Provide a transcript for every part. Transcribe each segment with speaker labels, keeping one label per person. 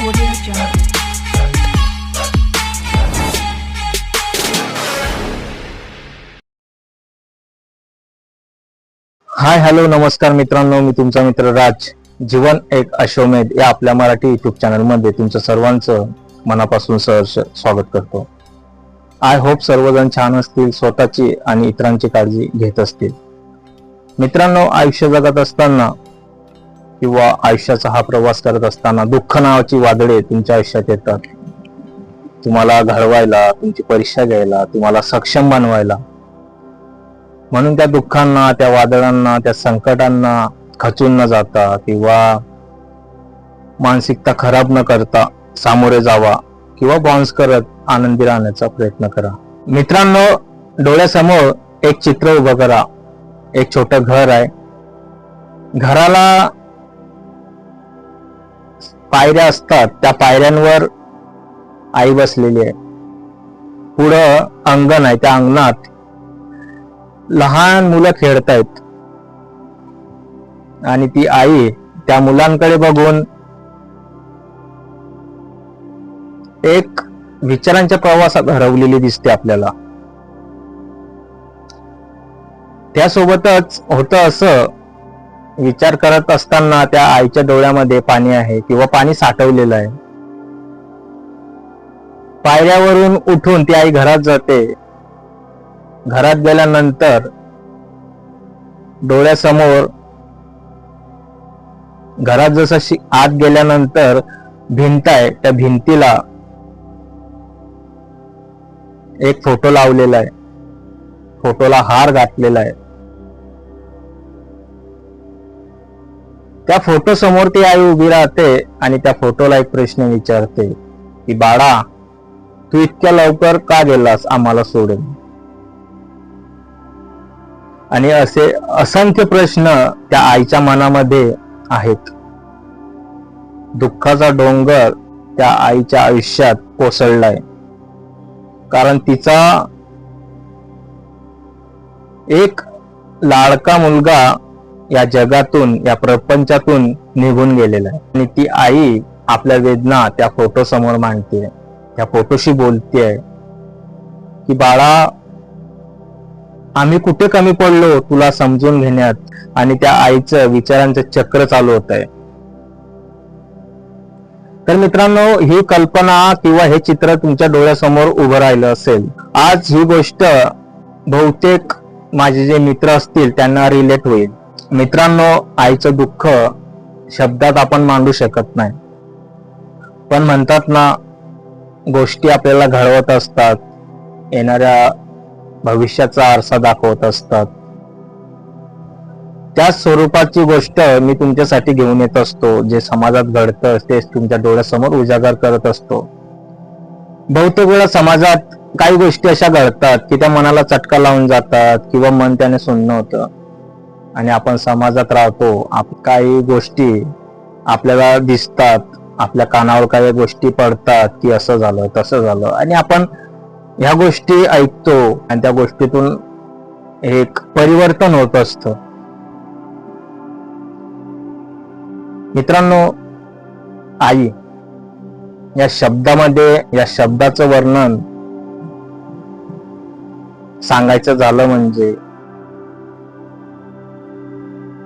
Speaker 1: Audio Jungle.
Speaker 2: Hi hello नमस्कार मित्रांनो, मी तुमचा मित्र राज. जीवन एक अश्वमेध या आपल्या मराठी युट्यूब चॅनल मध्ये तुमचं सर्वांचं मनापासून सहर्ष स्वागत करतो. आय होप सर्वजण छान असतील, स्वतःची आणि इतरांची काळजी घेत असतील. मित्रांनो, आयुष्य जगत असताना किंवा आयुष्याचा हा प्रवास करत असताना दुःख नावाची वादळे तुमच्या आयुष्यात येतात. तुम्हाला घडवायला, तुमची परीक्षा घ्यायला, तुम्हाला सक्षम बनवायला. म्हणून त्या दुःखांना, त्या वादळांना, त्या संकटांना खचून न जाता किंवा मानसिकता खराब न करता सामोरे जावा किंवा बाउन्स करत आनंदी राहण्याचा प्रयत्न करा. मित्रांनो, डोळ्यासमोर एक चित्र उभं करा. एक छोटं घर आहे. घराला पायऱ्या असतात, त्या पायऱ्यांवर आई बसलेली आहे. पुढं अंगण आहे, त्या अंगणात लहान मुलं खेळतायत आणि ती आई त्या मुलांकडे बघून एक विचारांच्या प्रवासात हरवलेली दिसते आपल्याला. त्यासोबतच होतं असं, विचार करत असताना त्या आईच्या डोळ्यामध्ये पाणी आहे किंवा पाणी साठवलेलं आहे. पायऱ्यावरून उठून ती आई घरात जाते. घरात गेल्यानंतर डोळ्यासमोर, घरात जसं आत गेल्यानंतर भिंत आहे, त्या भिंतीला एक फोटो लावलेला आहे. फोटोला हार घातलेला आहे. त्या फोटो समोर ती आई उभी राहते आणि त्या फोटोला एक प्रश्न विचारते की, बाळा, तू इतक्या लवकर का गेलास आम्हाला सोडून? आणि असे असंख्य प्रश्न त्या आईच्या मनामध्ये आहेत. दुःखाचा डोंगर त्या आईच्या आयुष्यात कोसळलाय. कारण तिचा एक लाडका मुलगा या जगातून, या प्रपंचातून निघून गेलेला आहे. आणि ती आई आपल्या वेदना त्या फोटो समोर मांडते, त्या फोटोशी बोलतेय की, बाळा, आम्ही कुठे कमी पडलो तुला समजून घेण्यात? आणि त्या आईचं विचारांचं चक्र चालू होत आहे. तर मित्रांनो, ही कल्पना किंवा हे चित्र तुमच्या डोळ्यासमोर उभं राहिलं असेल. आज ही गोष्ट बहुतेक माझे जे मित्र असतील त्यांना रिलेट होईल. मित्रांनो, आईचं दुःख शब्दात आपण मांडू शकत नाही. पण म्हणतात ना, गोष्टी आपल्याला घडवत असतात, येणाऱ्या भविष्याचा आरसा दाखवत असतात. त्याच स्वरूपाची गोष्ट मी तुमच्यासाठी घेऊन येत असतो. जे समाजात घडतं तेच तुमच्या डोळ्यासमोर उजागर करत असतो. बहुतेक वेळा समाजात काही गोष्टी अशा घडतात की त्या मनाला चटका लावून जातात किंवा मन त्याने सुन्न होतं आणि आपण समाजात राहतो. काही गोष्टी आपल्याला दिसतात, आपल्या कानावर काही गोष्टी पडतात की असं झालं तसं झालं, आणि आपण ह्या गोष्टी ऐकतो आणि त्या गोष्टीतून एक परिवर्तन होत असतं. मित्रांनो, आई या शब्दामध्ये, या शब्दाचं वर्णन सांगायचं झालं म्हणजे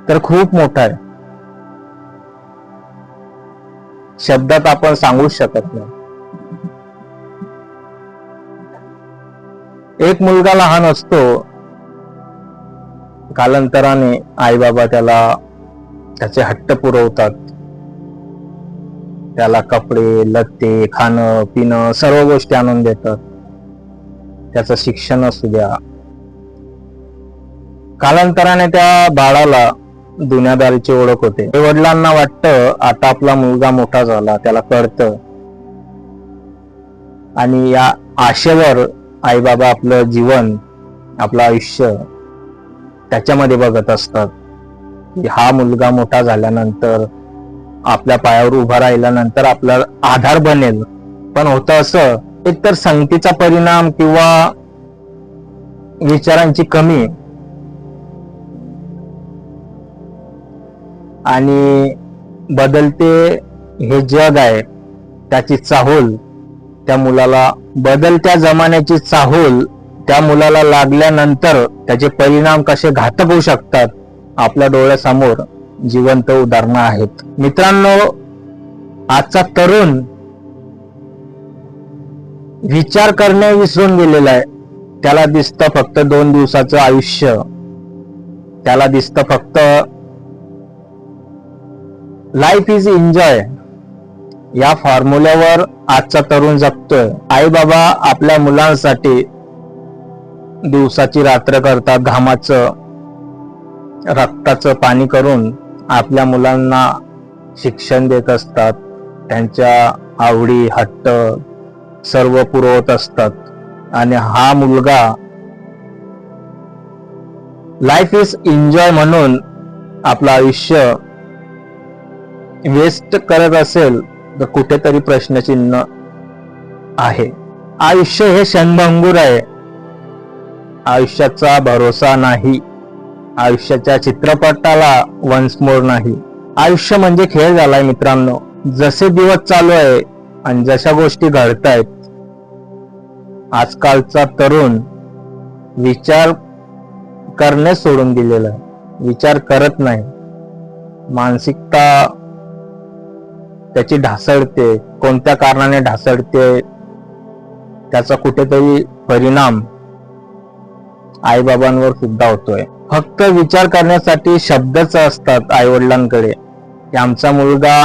Speaker 2: तर खूप मोठं आहे. शब्दात आपण सांगूच शकत नाही. एक मुलगा लहान असतो. कालांतराने आई बाबा त्याला त्याचे हट्ट पुरवतात. त्याला कपडे, लत्ते, खाणं पिणं सर्व गोष्टी आणून देतात. त्याचं शिक्षण असू द्या. कालांतराने त्या बाळाला दुनियादारीची ओळख होते. वडिलांना वाटतं आता आपला मुलगा मोठा झाला, त्याला कळतं, आणि या आशेवर आई बाबा आपलं जीवन, आपलं आयुष्य त्याच्यामध्ये बघत असतात की हा मुलगा मोठा झाल्यानंतर, आपल्या पायावर उभा राहिल्यानंतर आपला आधार बनेल. पण होतं असं, एकतर संगतीचा परिणाम किंवा विचारांची कमी आणि बदलते हे जग आहे त्याची चाहूल त्या मुलाला, बदलत्या जमान्याची चाहूल त्या मुलाला लागल्यानंतर त्याचे परिणाम कसे घातक होऊ शकतात आपल्या डोळ्यासमोर जिवंत उदाहरणं आहेत. मित्रांनो, आजचा तरुण विचार करणे विसरून गेलेला आहे. त्याला दिसतं फक्त 2 दिवसाचं आयुष्य, त्याला दिसतं फक्त लाईफ इज एन्जॉय या फॉर्म्युल्यावर आजचा तरुण जगतोय. आई बाबा आपल्या मुलांसाठी दिवसाची रात्र करतात, घामाचं रक्ताचं पाणी करून आपल्या मुलांना शिक्षण देत असतात, त्यांच्या आवडी हट्ट सर्व पुरवत असतात. आणि हा मुलगा लाईफ इज एन्जॉय म्हणून आपलं आयुष्य वेस्ट करत असेल तर कुठेतरी प्रश्नचिन्ह आहे. आयुष्य हे क्षणभंगूर आहे, आयुष्याचा भरोसा नाही, आयुष्याच्या चित्रपटाला वन्स मोर नाही. आयुष्य म्हणजे खेळ झालाय मित्रांनो. जसे दिवस चालू आहे आणि जशा गोष्टी घडतायत, आजकालचा तरुण विचार करणे सोडून दिलेला आहे, विचार करत नाही. मानसिकता त्याची ढासळते, कोणत्या कारणाने ढासळते त्याचा कुठेतरी परिणाम आईबाबांवर सुद्धा होतोय. फक्त विचार करण्यासाठी शब्दच असतात आई वडिलांकडे की आमचा मुलगा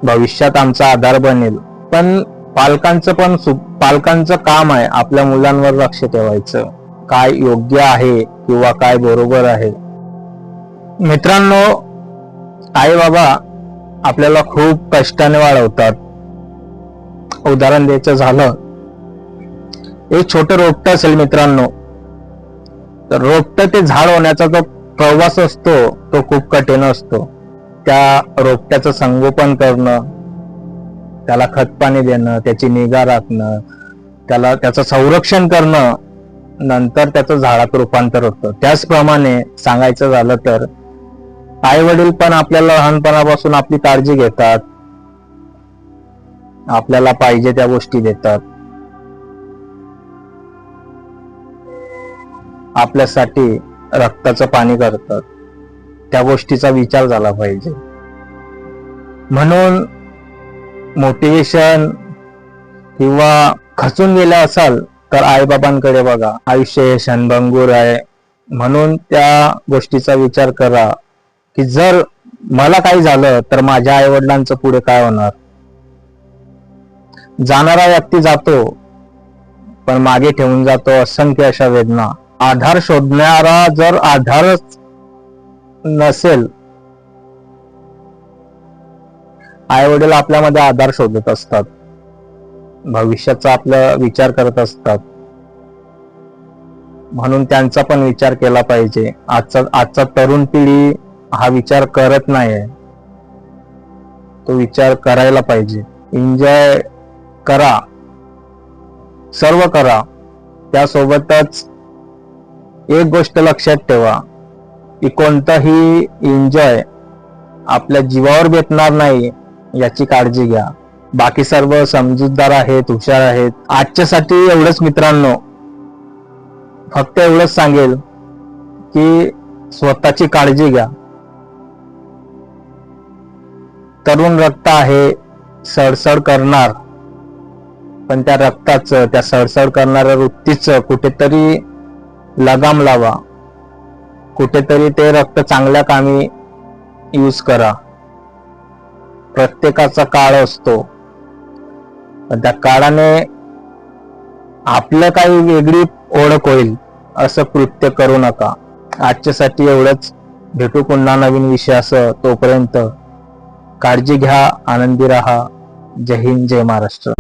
Speaker 2: भविष्यात आमचा आधार बनेल, पण पालकांचं काम आहे आपल्या मुलांवर लक्ष ठेवायचं, काय योग्य आहे किंवा काय बरोबर आहे. मित्रांनो, आई बाबा आपल्याला खूप कष्टाने वाढवतात. उदाहरण द्यायचं झालं, एक छोटं रोपटं असेल मित्रांनो, तर रोपटं ते झाड होण्याचा जो प्रवास असतो तो खूप कठीण असतो. त्या रोपट्याचं संगोपन करणं, त्याला खत पाणी देणं, त्याची निगा राखणं, त्याचं संरक्षण करणं, नंतर त्याचं झाडात रूपांतर होतं. त्याचप्रमाणे सांगायचं झालं तर आई वडील पण आपल्याला लहानपणापासून आपली काळजी घेतात, आपल्याला पाहिजे त्या गोष्टी देतात, आपल्यासाठी रक्ताचं पाणी करतात. त्या गोष्टीचा विचार झाला पाहिजे. म्हणून मोटिवेशन किंवा खचून गेला असाल तर आईबाबांकडे बघा. आयुष्य हे क्षणभंगूर आहे, म्हणून त्या गोष्टीचा विचार करा की जर मला काही झालं तर माझ्या आई वडिलांचं पुढे काय होणार. जाणारा व्यक्ती जातो पण मागे ठेवून जातो असंख्य अशा वेदना. आधार शोधणारा जर आधारच नसेल, आई वडील आपल्यामध्ये आधार शोधत असतात, भविष्याचा आपला विचार करत असतात, म्हणून त्यांचा पण विचार केला पाहिजे. आजचा तरुण पिढी हा विचार करत नाहीये, तो विचार करायला पाहिजे. एन्जॉय करा, सर्व करा, त्यासोबतच एक गोष्ट लक्षात ठेवा की कोणताही एन्जॉय आपल्या जीवावर बेतणार नाही याची काळजी घ्या. बाकी सर्व समजूतदार आहेत, हुशार आहेत. आजच्यासाठी एवढंच मित्रांनो. फक्त एवढंच सांगेल की स्वतःची काळजी घ्या. तरुण रक्त आहे, सडसड करणार, पण त्या रक्ताचं, त्या सडसड करणाऱ्या वृत्तीचं कुठेतरी लगाम लावा, कुठेतरी ते रक्त चांगल्या कामी यूज करा. प्रत्येकाचा काळ असतो, त्या काळाने आपलं काही वेगळी ओळख होईल असं कृत्य करू नका. आजच्यासाठी एवढंच. भेटू पुन्हा नवीन विषयासह. तोपर्यंत काळजी घ्या, आनंदी राहा. जय हिंद, जय महाराष्ट्र.